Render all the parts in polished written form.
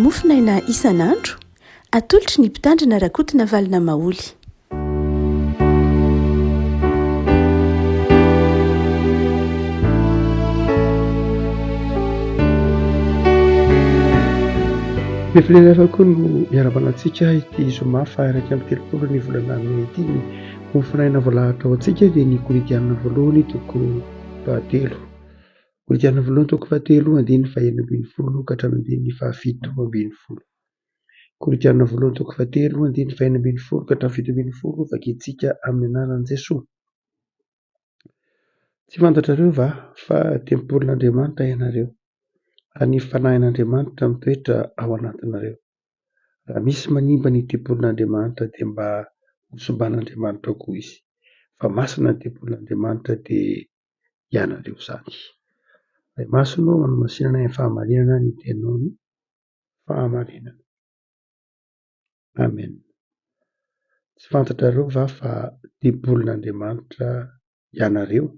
mofinaina isan'andro atolotry ny mpitandrina rakotina valina maoly. Mifilelera koa no miarabanantsika ity zoma faharaiky amin'ny telopolo ny volana May ity ny mofinaina voalahatra ao antsika dia ny Korinthiana voalohany toko fahatelo. Korinthiana voalohany toko fahatelo andininy fahaenina ambin'ny folo ka hatramin'ny andininy fahafito ambin'ny folo. Korinthiana voalohany toko fahatelo andininy fahaenina ambin'ny folo ka hatramin'ny fito ambin'ny folo vakintsika amin'ny anaran'i Jesosy. Tsy fantatrareo va fa tempolin'Andriamanitra ianareo ary ny fanahin'Andriamanitra mitoetra ao anatinareo. Raha misy manimba ny tempolin'Andriamanitra dia mba hosobàn'Andriamanitra koa izy. Fa masina ny tempolin'Andriamanitra dia ianareo izany. Ray masonao anomasinana ny fahamarinana ny tenao ny fahamarinana. Amen. Tsy fantatrareo va fa tempolin'Andriamanitra ianareo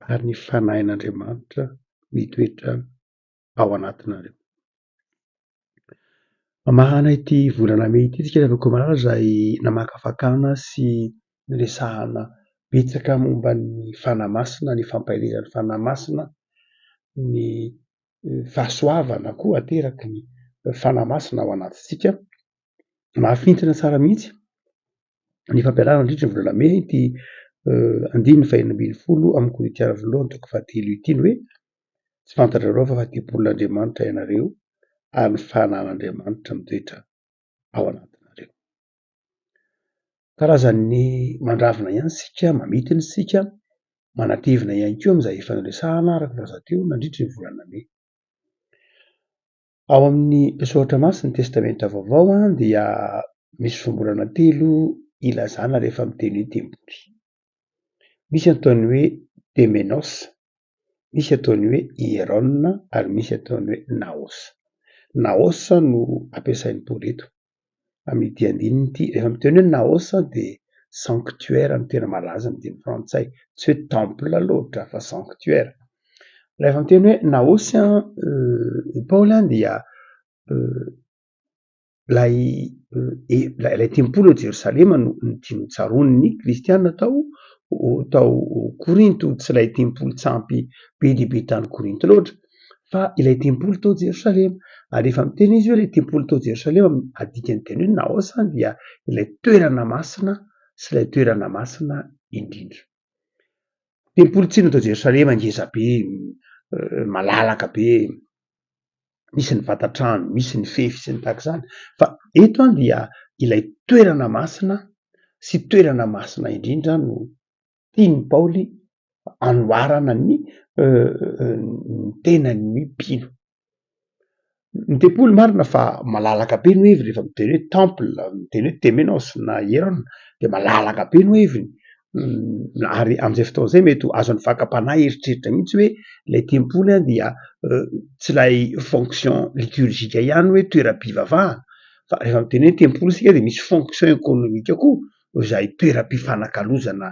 ary ny fanahin'Andriamanitra mitoetra ao anatinareo. Mahana ity volana May ity isika afaka malaza namakafakana sy niresahana betsaka momba ny fanahy masina, ny fampahelezan'ny fanahy masina, ny fahasoavana koa ateraky ny fanahy masina ao anatintsika. Mahafintina tsara mihitsy ny fampiarana mandritra ny volana May ity andininy fahaenina ambin'ny folo amin'ny Korinthiana voalohany toko fahatelo ity ny hoe tsy fantatrareo fa tempolin'Andriamanitra ianareo ary ny fanahin'Andriamanitra mitoetra ao anatinareo. Karazan'ny mandravina ihany sika, mamitiny sika, manatevina ihany koa amin'izay efa niresahana araka voalaza teo nandritra ny volana May. Ao amin'ny soratra masina ny testamenta vaovao dia misy fomborana telo ilazana rehefa miteny hoe tempoly. Misy ataony hoe temenos, misy ataony hoe hieron ary misy ataony hoe naos. Naos no ampiasain'ny Paoly eto amin'ity andininy ity. Rehefa miteny hoe naos dia sanctuaire no tena malaza amin'ny teny frantsay, tsy hoe temple loatra fa sanctuaire. Rehefa miteny hoe naos Paoly dia ilay tempoly ao Jerosalema no tiany tsaroany ny kristianina tao Korinto, tsy ilay tempoly tsy ampy be dia be tany Korinto loatra fa ilay tempoly tao Jerosalema. Ary rehefa miteny izy hoe ilay tempoly tao Jerosalema, adikany teny hoe naos dia ilay toerana masina sy ilay toerana masina indrindra. Tempoly tsino tao Jerosalema ngeza be, malalaka be, misy ny vatan-trano, misy ny fefy sy ny tahak'izany. Fa eto dia ilay toerana masina sy toerana masina indrindra no tiany Paoly anoarana ny tenany mibino. Ny tempoly marina fa malalaka be ny heviny rehefa miteny hoe temple, miteny hoe temenos na hieron dia malalaka be ny heviny. Ary amin'izay fotoana izay mety azon'ny fakam-panahy eritreritra mihitsy hoe ilay tempoly dia tsy ilay fonction liturgika ihany hoe toeram-pivavahana, fa rehefa miteny hoe tempoly isika dia misy fonction économique koa, izay toeram-pifanakalozana,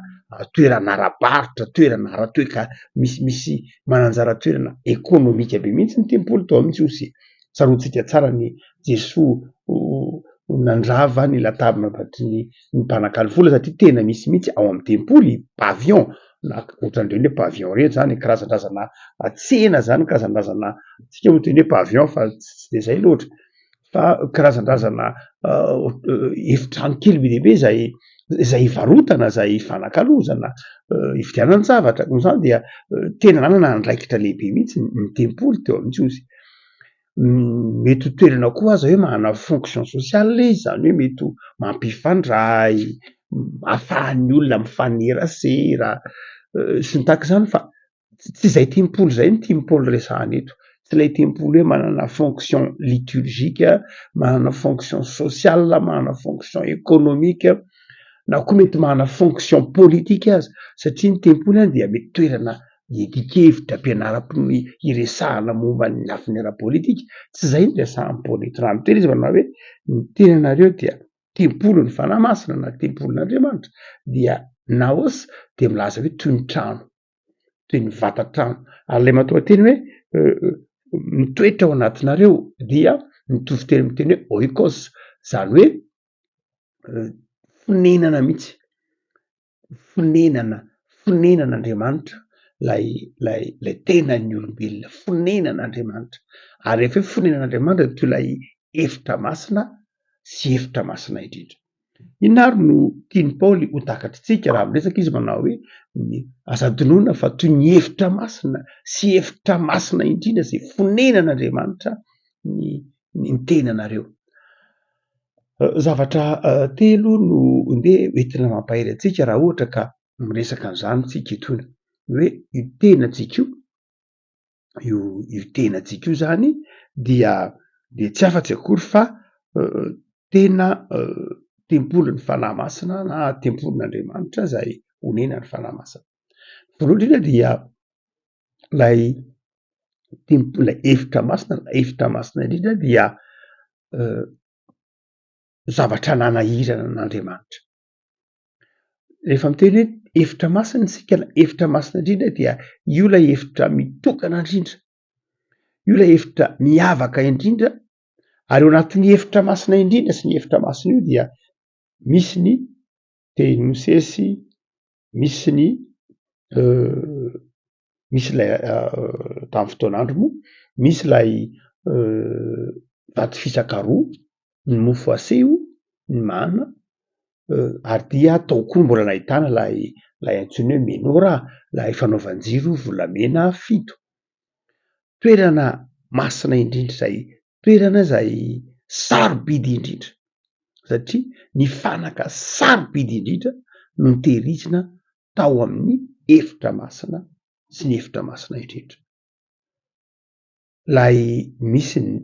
toerana ara-barotra, toerana ara-toeka, misy mananjara toerana économique be mihitsy ny tempoly tao amin'ny Jiosy. Tsaroantsika tsara ny Jesoa nandrava ny latabatra ny mpanakalo vola satria tena misy mihitsy ao amin'ny tempoly pavillon, na ohatran'ireny hoe pavillon ireny zany, karazan-drazana tsena zany, karazan-drazana tsika moa teny hoe pavillon fa tsy dia izay loatra, fa karazan-drazana efitrano kely be dia be izay hivarotana, izay hifanakalozana, hividianana zavatra. Noho izany dia tena nanana andraikitra lehibe mihitsy ny tempoly teo amin'ny Jiosy. Mety ho toerana koa aza hoe manana fonction sociale ilay izy, izany hoe mety ho mampifandray, ahafahan'ny olona mifanerasera sy ny tahak'izany. Fa tsy izay tempoly izay no tiany Paoly resahana eto. Tsy ilay tempoly hoe manana fonction liturgique, manana fonction sociale, manana fonction économique, na koa mety manana fonction politique aza, satria ny tempoly dia mety toerana hiedikevitra, ampianaram-pony hiresahana momba ny lafiny ara-politika. Tsy izay no resahan'ny Paoly eto. Raha miteny izy manao hoe ny tenanareo dia tempoly ny fanahy masina na tempolin'Andriamanitra, dia naos dia milaza hoe toy ny trano, toy ny vatan-trano. Ary ilay matoa teny hoe mitoetra ao anatinareo dia mitovy teny miteny hoe oikos, zany hoe fonenana mihitsy, fonenan'Andriamanitra lay tenan'ny olombelona, fonenan'Andriamanitra. Ary rehefa hoe fonenan'Andriamanitra to ilay hevitra masina sy hevitra masina indrindra. Inona ary no tiany Paoly ho takatritsika raha miresaka izy manao hoe ny asadinoana fa toy ny hevitra masina sy hevitra masina indrindra zay fonenan'Andriamanitra ny tenanareo. Zavatra telo no ndeha entina mampahery antsika raha ohatra ka miresaka an'izany tsika etona hoe io tenantsika io tenantsika io zany dia tsy afa-tsy akory fa tena tempolin'ny fanahy masina na tempolin'Andriamanitra zay honenany fanahy masina. Voalohany indrindra dia lay hevitra masina indrindra dia zavatra nanahirana an'Andriamanitra. Rehefa miteny hoe hevitra masina isika, hevitra masina indrindra dia io lay hevitra mitokana indrindra, io lay hevitra miavaka indrindra. Ary eo anatin'ny hevitra masina indrindra sy ny hevitra masina io dia misy ny teny Mosesy, misy lay tamin'ny fotoan'andro moa, misy lay vato fisaka roa, ny mofo aseho, ny mana, ary dia tao koa mbola nahitana lay antsoina hoe menora, lay fanaovan-jiro volamena fito. Toerana masina indrindra zay, toerana zay sarobidy indrindra, satria ny fanaka sarobidy indrindra no nitehirizina tao amin'ny hevitra masina sy ny hevitra masina indrindra. Lay misy ny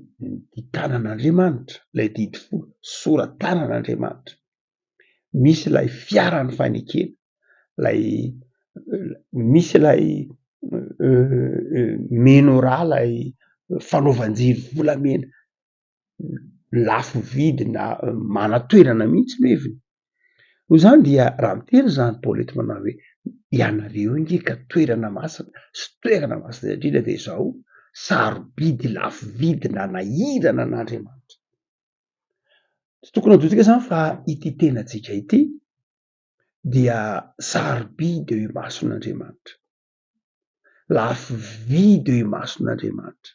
dikanan'Andriamanitra, lay didy folo soratanan'Andriamanitra, misy lay fiaran'ny fanekena, misy lay menora, lay fanaovan-jiro volamena lafo vidy na manatoerana mihitsy meviny. Noho zany dia raha miteny zany Paoly eto manao hoe ianareo nge ka toerana masina sy toerana masina indrindra dia zao sarobidy lafo vidy nanahirana an'Andriamanitra. Tsy tokony adosika zany fa ity tenantsika ity dia sarobidy eo imason'Andriamanitra, lafo vidy eo imason'Andriamanitra,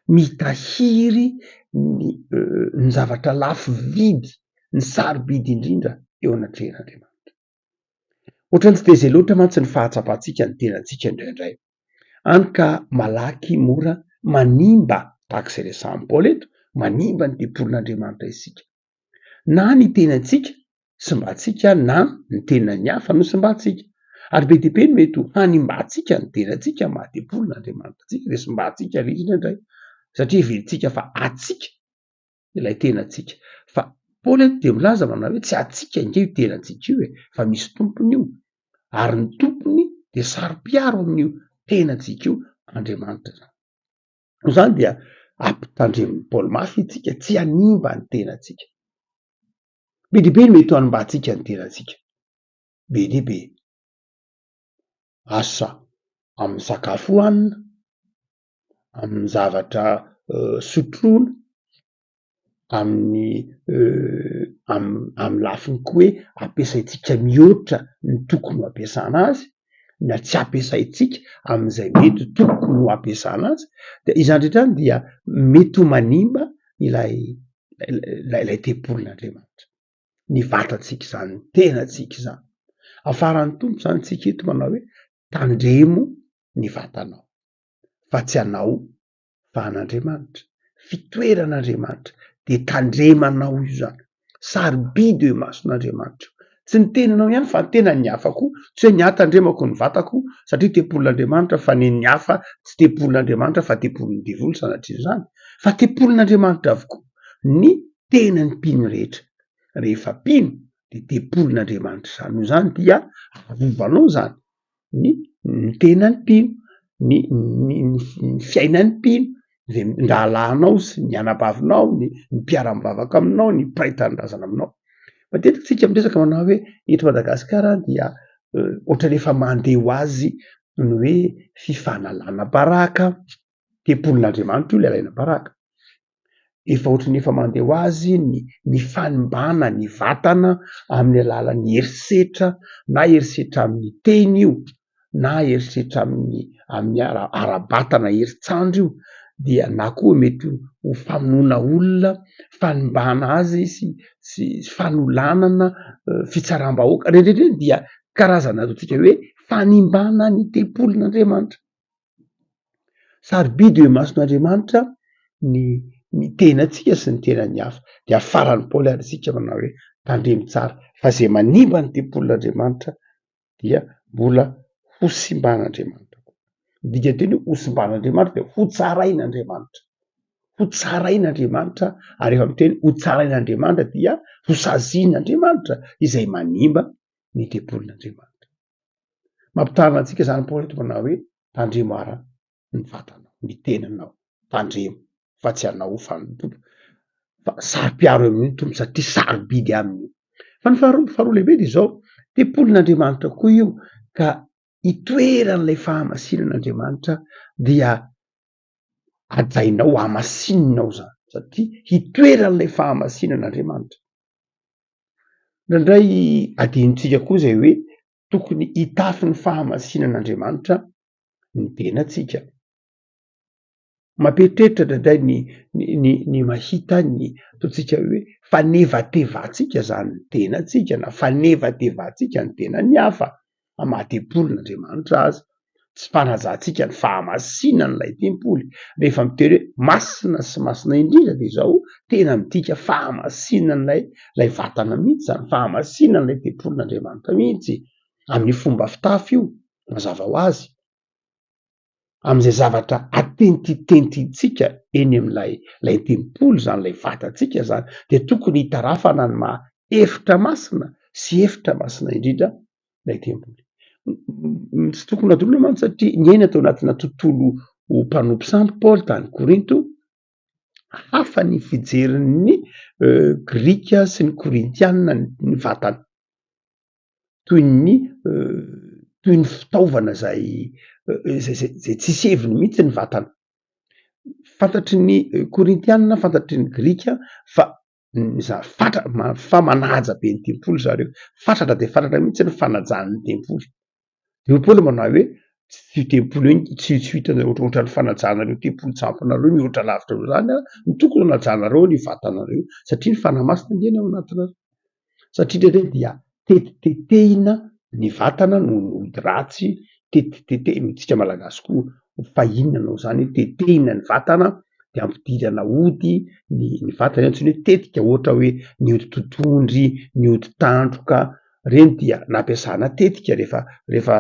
mitahiry ny zavatra lafo vidy, ny sarobidy indrindra eo anatrehan'Andriamanitra. Ohatrany tsy de zay loatra mantsy ny fahatsapantsika ny tenantsika indraindray, any ka malaky mora manimba tahak'izay resahan'i Paoly eto, manimba ny tempolin'Andriamanitra isika, na ny tenantsika simbatsika na ny tenan'ny hafa no simbatsika. Ary be dia be no mety ho hanimbatsika ny tenantsika mahatempolin'Andriamanitra tsika de simbatsika ilay izy indraindray, satria heveritsika fa atsika ilay tenantsika. Fa Paoly eto de milaza manao hoe tsy atsika nge io tenantsika io fa misy tompony io, ary ny tompony de saro-piaro amin'io tenantsika io, Andriamanitra zany. No zany dia ampitandremin'ny Paoly mafy itsika tsy hanimba ny tenantsika. Be dia be no mety ho hanimbatsika ny tenantsika, be dia be. Asa amin'ny sakafo hohanina, amin'ny zavatra sotroina, amin'ny lafiny koa hoe ampiasaitsika mihoatra ny tokony ho ampiasana azy, na tsy ampiasaitsika amin'izay mety tokony ho ampiasana azy, de izany rehetra dia mety ho manimba ilay tempolin'Andriamanitra, ny vatantsika izany, ny tenantsika izany. Afaran'ny tompo zany tsika eto manao hoe tandremo ny vatanao, fa tsy anao fa an'Andriamanitra, fitoeran'Andriamanitra de tandremanao io zany, sarobidy eo imason'Andriamanitra. Tsy ny tenanao ihany fa ny tenan'ny hafa koa, tsy hoe ny ahy tandremako ny vatako satria tempolin'Andriamanitra fa ny hafa tsy tempolin'Andriamanitra fa tempolin'ny devoly sanatria zany, fa tempolin'Andriamanitra avokoa. Ny tenan'ny mpino rehetra rehefa mpino de tempolin'Andriamanitra zany. Noho zany dia arovanao zany ny tenan'ny mpino, ny fiainan'ny mpino, zay ndalahanao sy ny anabavinao, ny mpiara-mibavaka aminao, ny mpiray tanindrazana aminao. Matetika tsika miresaka manao hoe eto Madagasikara dia ohatra rehefa mandeha ho azy ny hoe fifanalana baraka, tempolin'Andriamanitra io le alaina baraka. efa ohatry ny efa mandeha ho azy ny fanimbana ny vatana amin'ny alalan'ny herisetra na herisetra amin'ny teny io na herisetra amin'ny ara-batana herintsandro io dia na koa mety ho famonoana olona fanimbana azy sy fanolanana fitsaram-bahoaka rehetraretra dia karazana ataotsika hoe fanimbana ny tempolin'Andriamanitra. Sarobidy eo mason'Andriamanitra ny tenatsika sy ny tenany hafa dia afarany Paoly ary isika manao hoe tandremo tsara fa izay manimba ny tempolin'Andriamanitra dia mbola ho simban'Andriamanitra. Dika teny hoe ho simban'Andriamanitra dia ho tsarain'Andriamanitra, ho tsarain'Andriamanitra ary efa miteny ho tsarain'Andriamanitra dia ho sazian'Andriamanitra izay manimba ny tempolin'Andriamanitra. Mampitana antsika zany Paoly eto manao hoe tandremo ara ny vatanao, ny tenanao, tandremo fa tsy anao fa ny tompo, fa saro-piaro amin'ny tompo satria sarobidy aminy. Fa ny faharoa lehibe dia izao, tempolin'Andriamanitra koa io ka itoeran'ilay fahamasinan'Andriamanitra dia ajainao hamasinanao zany satria hitoeran'ilay fahamasinan'Andriamanitra. Indraindray adinontsika koa zay hoe tokony hitafy ny fahamasinan'Andriamanitra ny tenatsika. Mampieritreritra indraindray ny mahita ny ataotsika hoe fanevatevantsika zany ny tenatsika na fanevatevantsika ny tenany hafa amaha-tempolin'Andriamanitra azy, tsy fanajantsika ny fahamasinan'ilay tempoly rehefa mitery hoe masina sy masina indrindra dia izao tena midika fahamasinan'ilay vatana mihitsy zany, fahamasinan'ilay tempolin'Andriamanitra mihitsy amin'ny fomba fitafy io mazava ho azy amin'izay zavatra atentitentintsika eny amin'ilay tempoly zany ilay vatantsika zany dia tokony hitarafana ny maha efitra masina sy efitra masina indrindra ilay tempoly. Tsy tokony adolona mantsy satria niaina tao anatina tontolo mpanompo sambo Paoly tany Korinto, hafa ny fijerin'ny Grika sy ny Korintianina ny vatana toy ny fitaovana zay tsisy heviny mihitsy ny vatana. Fantatry ny Korintianina, fantatry ny Grika fa manaja be ny tempoly zareo, fatratra dia fatratra mihitsy ny fanajan'ny tempoly. Io Paoly manao hoe tsy tempoly io tsy hitana ohatran'ny fanajanareo tempoly tsampinareo mihoatra lavitra reo zany ny tokony hanajanareo ny vatanareo satria ny fanamasina ngeny ao anatinareo. Satria indraindray dia tetitetehina ny vatana no ody ratsy, tetitete tsika malagasy koa fahinana anao zany tetehina ny vatana dia ampidirana ody ny vatana antsoina hoe tetika ohatra hoe ny ody totondry, ny ody tandroka reny dia nampiasana tetika rehefa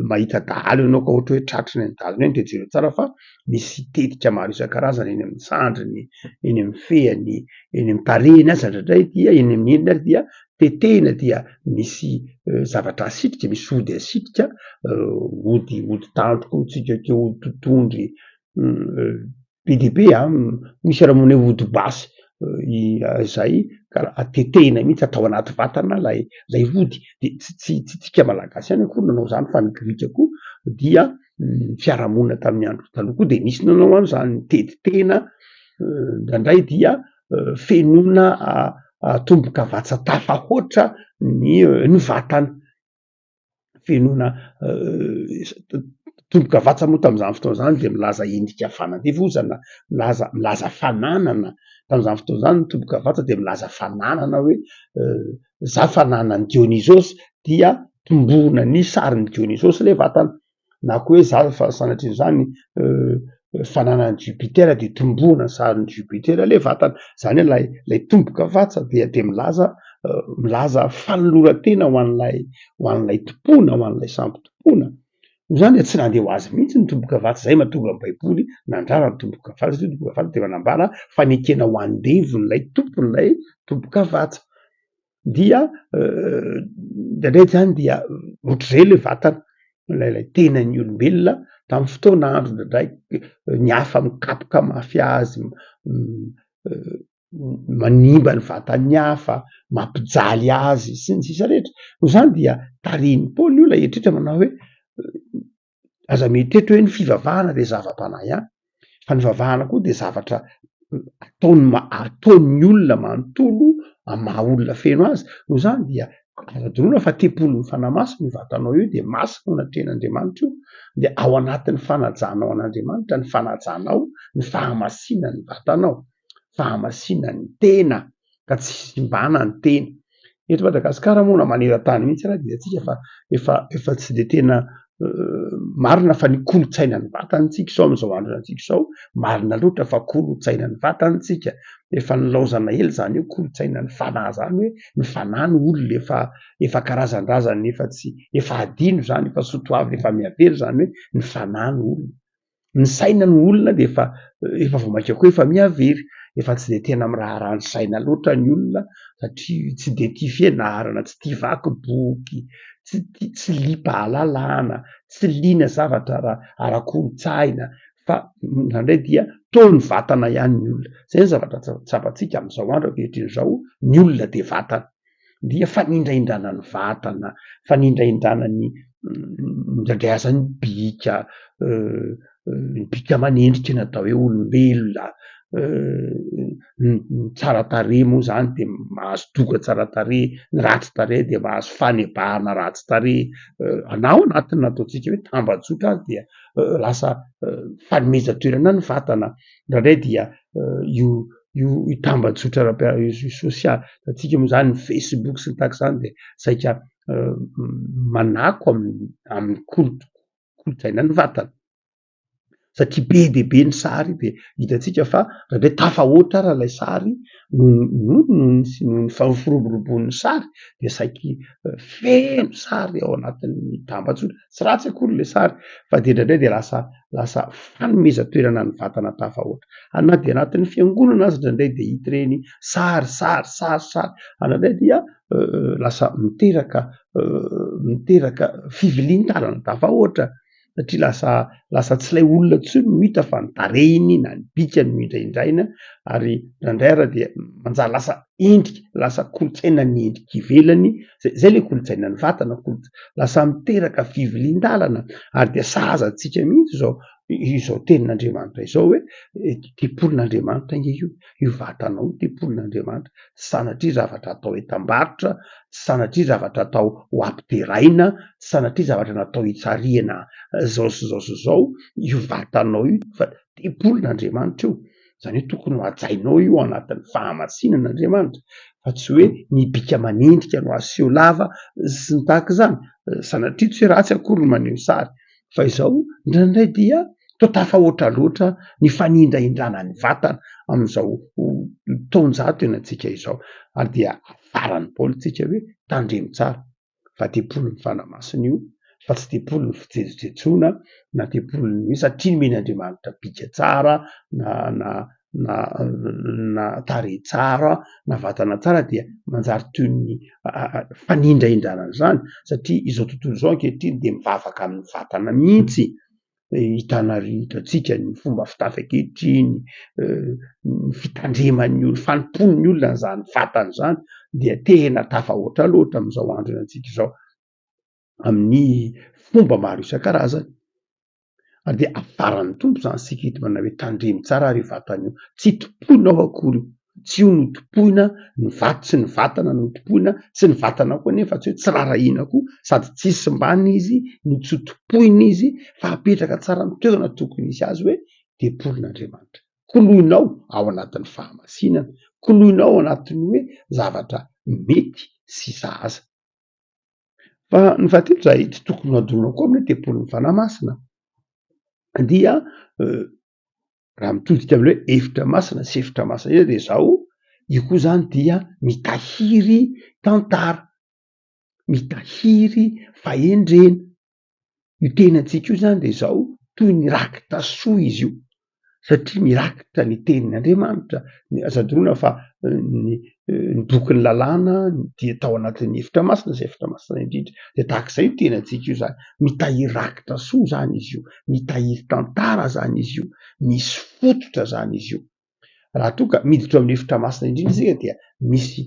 mahita dahalo ianao ka ohatra hoe tratriny ny dalony eny dia jereo tsara fa misy tetika maro isan-karazana eny amin'ny sandriny, eny amin'ny fehany, eny amin'ny tarehiny aza indraindray dia eny amin'ny endriny azy dia tetehina dia misy zavatra asitrika, misy ody asitrika, ody tandroka hotsika keo, ody totondry be dia be misy raha moana hoe ody basy izay ka tetehina mihitsy atao anaty vatana lay ody dia tsy tsika malagasy ihany akory nanao zany fa ny Grika koa dia fiarahamonina tamin'ny andro taloha koa dia nisy nanao an'izany tetitehina indraindray dia fenoina tombokavatsa tafahoatra ny vatana, fenoina tombokavatsa moa tamin'izany fotoana izany dia milaza endrika fanandevozana, milaza fananana tamin'izany fotoana izany ny tombokavatsa dia milaza fananana hoe za fananan'ny Dionysosy dia tomboana ny sarin'ny Dionysosy ilay vatana, na koa hoe za sanatrin'izany fananan'ny Jupitera dia tomboana ny sarin'ny Jupitera ilay vatana. Zany hoe lay tombokavatsa dia milaza fanoloran-tena ho an'ilay tompona, ho an'ilay sambo tompona. Noho izany dia tsy nandeha ho azy mihitsy ny tombokavatsa, zay mahatonga ny Baiboly nandrara ny tombokavatsa satria ny tombokavatsa dia manambara fanekena ho andevon'ilay tompon'ilay tombokavatsa. Dia indraindray zany dia ohatr'izay ilay vatana, ilay tenan'ny olombelona tamin'ny fotoana andro indraindray ny hafa mikapoka mafy azy, manimba ny vatan'ny hafa, mampijaly azy sy ny sisa rehetra. Noho izany dia tarihin'ny Paoly io ilay eritreritra manao hoe aza mieritreritra hoe ny fivavahana dia zava-panahy ihany fa ny vavahana koa dia zavatra ataony olona manontolo amin'ny maha olona feno azy no zany dia aradoroana fa tepolo ny fanamaso ny vatanao io de masina ao anatrehan'Andriamanitra io de ao anatin'ny fanajanao an'Andriamanitra ny fanajanao ny fahamasina ny vatanao fahamasina ny tena ka tsy simbana ny tena eto Madagasikara moa na maneran-tany mihitsy raha dia atsika fa efa tsy de tena marina fa ny kolotsaina ny vatantsika sao am'izao andronantsika sao marina loatra fa kolotsaina ny vatantsika efa nilaozana ela zany io kolotsaina ny fanahy zany hoe ny fanahy ny olona efa karazan-drazany efa adino zany efa sotoavy efa miavery zany hoe ny fanahy ny olona ny saina ny olona de efa vao maika koa efa miavery efa tsy de tena miraharaha ny saina loatra ny olona satria tsy de tia fianarana tsy tia vaky boky tsy liam-pahalalana tsy liana zavatra ara-kolotsaina fa nandray dia tao ny vatana ihany ny olona zay ny zavatra tsapantsika am'izao andro ankehitriny zao ny olona de vatana dia fanindraindrana ny vatana fanindraindrana ny indraindray aza ny bika manendrika ny atao hoe olombelona ny tsara tarehy moa zany de mahazo doka tsara tarehy ny ratsy tarehy de mahazo fanebahana ratsy tarehy anao anatiny nataotsika hoe tambajotra azy dia lasa fanomezatoerana ny vatana ndraindray dia io tambajotra sosialy atsika moa zany ny Facebook sy ny tahaka zany de saika manako amin'ny kolotsaina ny vatana satria be de be ny sary de hitatsika fa ndraindray tafahoatra raha ilay sary no ny firoboroboan'ny sary de saiky feno sary ao anatin'ny tambajotra tsy ratsy akory le sary fa de ndraindray de lasa fanomezatoerana ny vatana tafahoatra anaty anatin'ny fiangonana azy ndraindray de hita reny sary anandray dia lasa miteraka fivilian-talana tafahoatra satria lasa tsy lay olona tsony no hita fa ny tarehiny na ny bikany no indraindraina ary ndraindray ara dia manjary lasa endrika lasa kolotsaina ny endrika ivelany zay le kolotsaina ny vatana lasa miteraka fivilian-dalana ary de sahaza antsika mihitsy izao tenin'Andriamanitra izao hoe tempolin'Andriamanitra nge io vatanao tempolin'Andriamanitra tsy sanatria zavatra atao etam-barotra tsy sanatria zavatra atao ho ampiteraina tsy sanatria zavatra natao hitsariana zao sy zao io vatanao io fa tempolin'Andriamanitra io zany hoe tokony ho ajainao io anatin'ny fahamasinan'Andriamanitra fa tsy hoe ny bika manendrika no aseho lava sy ny tahaka zany sanatria tsy hoe ratsy akory no maneho sary fa izao ndraindray dia toa tafahoatra loatra ny fanindraindrana ny vatana am'izao taonjato ianantsika izao ary dia afarany Paoly tsika hoe tandremo tsara fa tepolon'ny fanamasina io fa tsy tepolon'ny fijejojejoana na tepolon'ny hoe satria nomen'Andriamanitra bika tsara na tarehy tsara na vatana tsara dia manjary toy ny fanindraindranana zany satria izao tontolo izao ankehitriny de mivavaka amin'ny vatana mihitsy hitantsika ny fomba fitafy ankehitriny ny fitandreman'ny olona fanompon'ny olona n'zany vatana zany dia tena tafahoatra loatra am'izao andro ianantsika izao amin'ny fomba maro isan-karazany ary de afaran'ny tompo zany sika hito manao hoe tandremo tsara ary io vatana io tsy topoinao akory tsy io notopoina ny vato sy ny vatana no topoina sy ny vatana koa nefa tsy hoe tsy rarahina koa sady tsy simbana izy no tsy topoina izy fa apetraka tsara mitoerana tokony izy azy hoe tempolin'Andriamanitra koloinao ao anatin'ny fahamasinana koloinao ao anatin'ny hoe zavatra mety sy zaza fa ny fahatelo zay tsy tokony adorona koa amin'ny tempolin'ny fanamasina dia raha mitodika am'le hoe hevitra masina sy hevitra masina io de zao io koa zany dia mitahiry tantara mitahiry fahendrena io tenantsika io zany de zao toy ny rakitra soa izy io satria mirakitra ny tenin'Andriamanitra aza adorona fa ny bokin'ny lalàna dia tao anatin'ny hevitra masina sy hevitra masina indrindra de tahak'izay io tenantsika io zany mitahiry rakitra soa zany izy io mitahiry tantara zany izy io misy fototra zany izy io raha toa ka miditra amin'ny efitra masina indrindra isika dia misy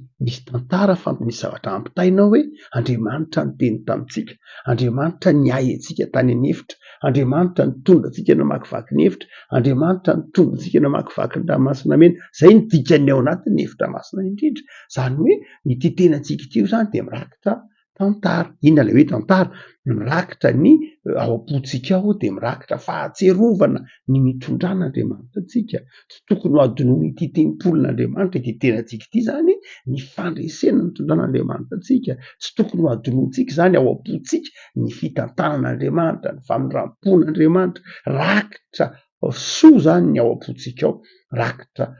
tantara misy zavatra ampitainao hoe Andriamanitra ny teny tamintsika, Andriamanitra niay antsika tany an'efitra, Andriamanitra nitondra antsika namakivaky ny efitra, Andriamanitra nitondra antsika namakivaky ny ranomasina mena. Zay ny dikany ao anatin'ny efitra masina indrindra. Zany hoe ity tenantsika ity io zany dia mirakitra tantara. Inona ilay hoe tantara? Mirakitra ny ao am-pontsika ao dia mirakitra fahatserovana ny mitondran'Andriamanitra antsika. Tsy tokony ho adinoina ity tempolin'Andriamanitra ity tenantsika ity zany ny fandresena mitondran'Andriamanitra antsika. Tsy tokony ho adinointsika zany ao am-pontsika ny fitantanan'Andriamanitra, ny famindram-pon'Andriamanitra. Rakitra soa zany ny ao am-pontsika ao, rakitra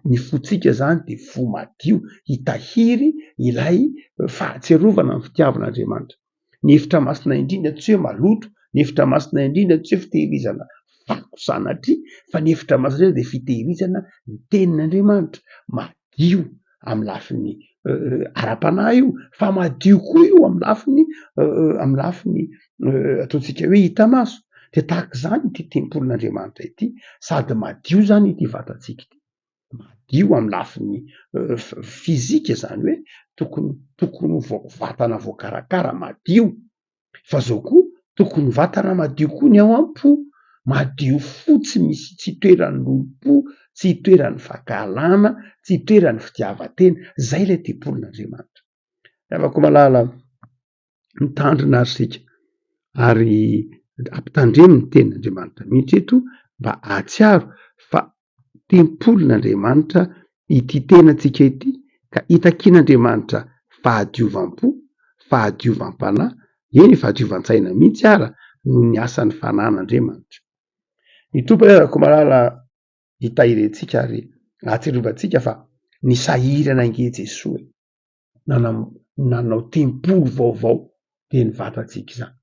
ny fontsika zany dia fo madio hitahiry ilay fahatserovana ny fitiavan'Andriamanitra. Ny efitra masina indrindra tsy hoe maloto, ny efitra masina indrindra tsy hoe fitehirizana fako sanatria, fa ny efitra masina indrindra dia fitehirizana ny tenin'Andriamanitra. Madio amin'ny lafiny ara-panahy io, fa madio koa io amin'ny lafiny ataontsika hoe hita maso. Dia tahaka izany ity tempolin'Andriamanitra ity, sady madio zany ity vatantsika ity, madio amin'ny lafiny fizika zany hoe tokony vatana voakarakara madio, fa zao koa tokony vatana madio koa ny ao am-po, madio fotsy, misy tsy itoeran'ny lolo-po, tsy itoeran'ny vakalana, tsy itoeran'ny fitiavan-tena. Zay ilay tempolin'Andriamanitra. Afaka malala mitandrina ary sika ary ampitandremo ny tenin'Andriamanitra mihitsy eto mba hahatsiaro fa tempolin'Andriamanitra ity tenantsika ity, ka hitakian'Andriamanitra fahadiovam-po, fahadiovam-panahy, eny fahadiovan-tsaina mihitsy ara no ny asan'ny fanan'Andriamanitra. Ny tompony afaka malala hitahirentsika ary hahatsiarovantsika fa nisahirana ange Jesosy nanao tempolo vaovao dia ny vatantsika izany.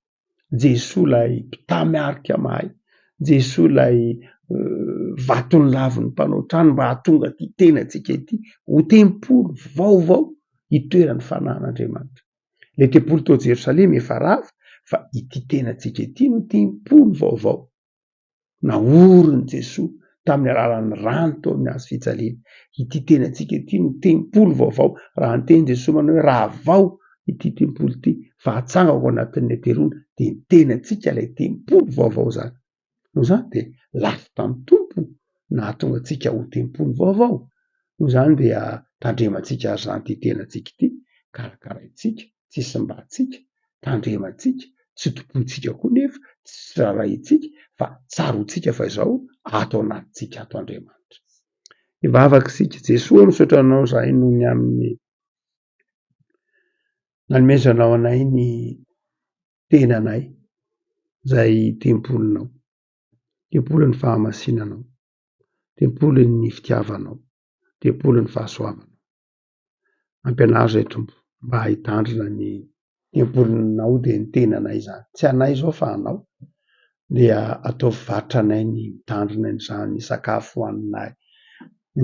Jesosy lay mpitamiarika mahay, Jesosy lay vatony laviny mpanao trano mba hahatonga ty tenantsika ity ho tempolo vaovao hitoeran'ny fanan'Andriamanitra. Ilay tempolo tao Jerosalema efa rava, fa ity tenantsika ity no tempolo vaovao naoriny Jesosy tamin'ny alalan'ny rano tao amin'ny hazo fijaliana. Ity tenantsika ity no tempolo vaovao. Raha nyteny Jesosy manao hoe raha vao ity tempolo ity, fa hatsangako anatin'ny aterona, dia ny tenantsika ilay tempolo vaovao zany. Noho izany dia lafy tamin'ny tompony nahatonga antsika ho tempolo vaovao. Noho izany dia tandremantsika ary zany ity tenantsika ity, karakaraintsika, tsy simbatsika, tandremantsika, tsy topointsika koa nefa, tsy rarahintsika, fa tsaroantsika fa izao ato anatintsika ato Andriamanitra. Ivavaka isika. Jesosy misaotra anao zahay noho ny amin'ny nanomezanao anay ny tenanay, izay tempolinao, tempolin'ny fahamasinanao, tempolin'ny fitiavanao, tempolin'ny fahasoavanao. Ampianaro zay Tompo mba hitandrina ny tempolinao dia ny tenanay zany, tsy anay zao fa anao, dia ataovy varotra anay ny mitandrina n'izany ny sakafo hoaninay,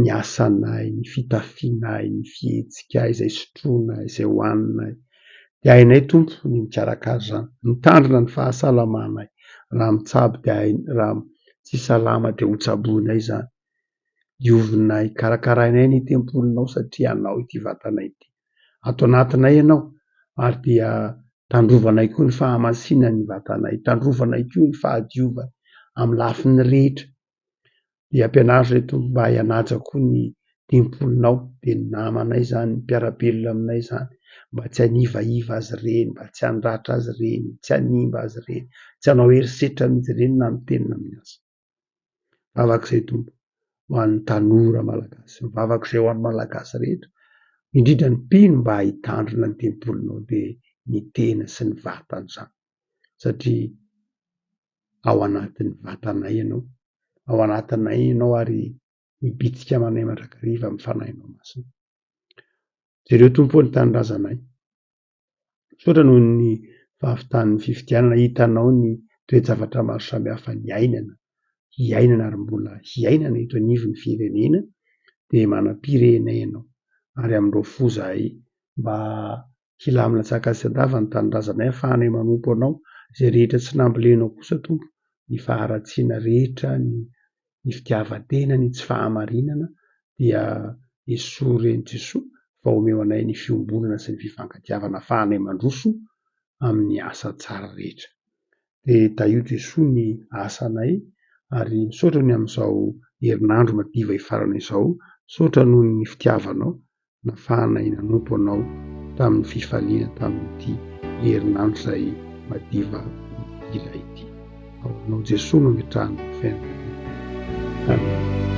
ny asanay, ny fitafianay, ny fihetsika izay sotroinay, izay hoaninay. Dia hainay Tompo ny mikarakara izany, mitandrina ny fahasalamanay. Raha mitsabo dia raha tsy salama dia hotsaboinay izany. Diovinay, karakarainay ny tempolinao satria anao ity vatanay ity. Ato anatinay ianao ary dia tandrovanay koa ny fahamasinany ny vatanay, tandrovanay koa ny fahadiovany amin'ny lafiny rehetra. Dia ampianaro zay Tompo mba hianaja koa ny tempolinao, dia ny namanay zany, ny mpiara-belona aminay zany, mba tsy hanivaiva azy ireny, mba tsy handratra azy ireny, tsy hanimba azy ireny, tsy hanao herisetra mihitsy ireny na mitenina amin'ny asa. Mivavak'izay Tompo ho an'ny tanora malagasy, mivavak'izay ho an'ny malagasy rehetra, indrindra ny mpino mba hitandrina ny tempolinao dia ny tena sy ny vatany izany. Satria ao anatin'ny vatanay ianao, ao anatinay ianao ary mibitsika amanay mandrakariva amin'ny fanahinao masina. Jereo Tompo ny tanindrazanay. Misaotra noho ny fahavitan'ny fifidianana, hitanao ny toe-javatra maro samihafa ny hiainana ary mbola hiainana eto anivon'ny firenena, dia manam-pirenay ianao. Ary amin'ireo foza mba hilamina tsaka sy andava ny tanindrazanay, ahafahanay manompo anao izay rehetra tsy nambolenao kosa Tompo, ny faharatsiana rehetra, ny fitiavan-tena, ny tsy fahamarinana, dia esoreny Jesoa fa omeo anay ny fiombonana sy ny fifankatiavana ahafahanay mandroso amin'ny asa tsara rehetra. De taio Jesoa ny asanay ary misaotra ny amin'izao herinandro madiva hifarana izao, misaotra noho ny fitiavanao nahafahanay nanompo anao tamin'ny fifaliana tamin'ity herinandro izay madiva ilay ity. Ao anao Jesoa no mitrahana fiainana. Amen.